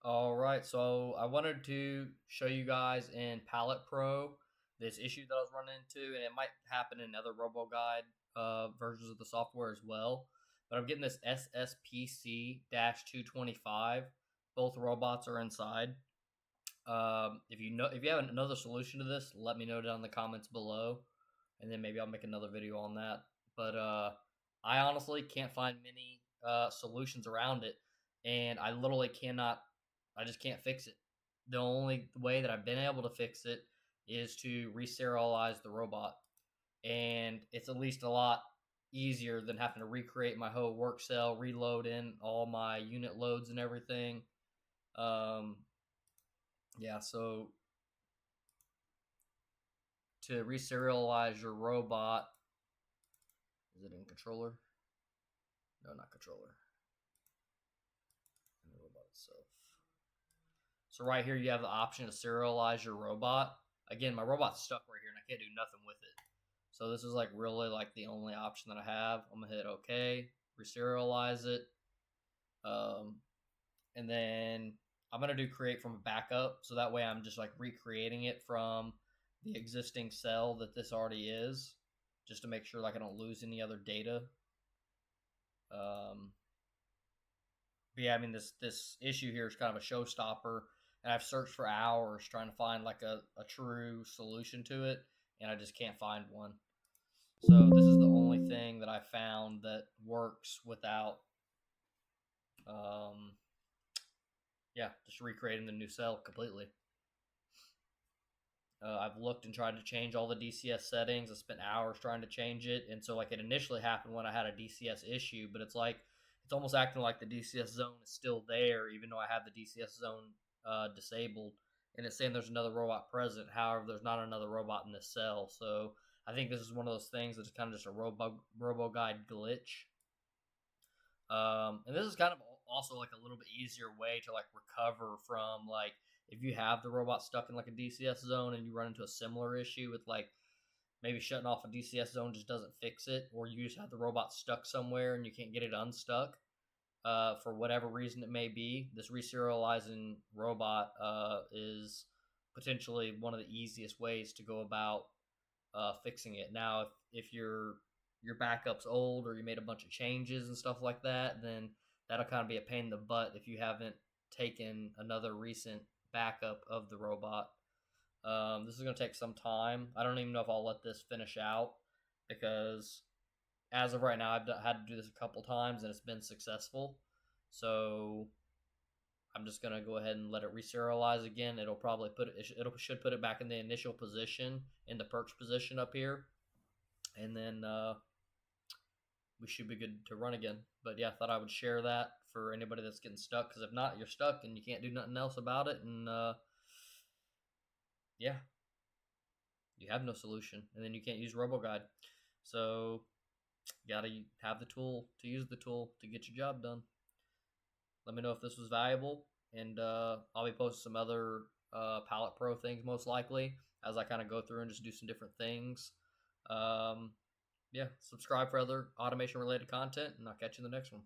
All right, so I wanted to show you guys in Palette Pro this issue that I was running into, and it might happen in other RoboGuide versions of the software as well. But I'm getting this SSPC-225. Both robots are inside. If you have another solution to this, let me know down in the comments below, and then maybe I'll make another video on that. But I honestly can't find many solutions around it, and I literally cannot. I just can't fix it. The only way that I've been able to fix it is to reserialize the robot, and it's at least a lot easier than having to recreate my whole work cell, reload in all my unit loads and everything. Yeah, so to reserialize your robot, is it in controller? No, not controller. In the robot itself. So right here, you have the option to serialize your robot. Again, my robot's stuck right here, and I can't do nothing with it. So this is like really like the only option that I have. I'm gonna hit OK, reserialize it, and then I'm gonna do create from a backup. So that way, I'm just like recreating it from the existing cell that this already is, just to make sure like I don't lose any other data. But yeah, I mean this issue here is kind of a showstopper, and I've searched for hours trying to find like a true solution to it, and I just can't find one. So this is the only thing that I found that works without, yeah, just recreating the new cell completely. I've looked and tried to change all the DCS settings. I spent hours trying to change it, and so like it initially happened when I had a DCS issue, but it's like it's almost acting like the DCS zone is still there, even though I have the DCS zone disabled, and it's saying there's another robot present. However, there's not another robot in this cell, so I think this is one of those things that's kind of just a RoboGuide glitch. And this is kind of also like a little bit easier way to like recover from like if you have the robot stuck in like a DCS zone and you run into a similar issue with like maybe shutting off a DCS zone just doesn't fix it, or you just have the robot stuck somewhere and you can't get it unstuck for whatever reason it may be. This reserializing robot is potentially one of the easiest ways to go about fixing it. Now, if your backup's old or you made a bunch of changes and stuff like that, then that'll kind of be a pain in the butt if you haven't taken another recent backup of the robot. This is going to take some time. I don't even know if I'll let this finish out because as of right now, I've had to do this a couple times and it's been successful. So I'm just going to go ahead and let it reserialize again. It'll probably should put it back in the initial position, in the perch position up here. And then we should be good to run again. But yeah, I thought I would share that for anybody that's getting stuck, because if not, you're stuck and you can't do nothing else about it. And yeah, you have no solution. And then you can't use RoboGuide. So you got to have the tool to use the tool to get your job done. Let me know if this was valuable, and I'll be posting some other Palette Pro things most likely as I kind of go through and just do some different things. Yeah, subscribe for other automation related content, and I'll catch you in the next one.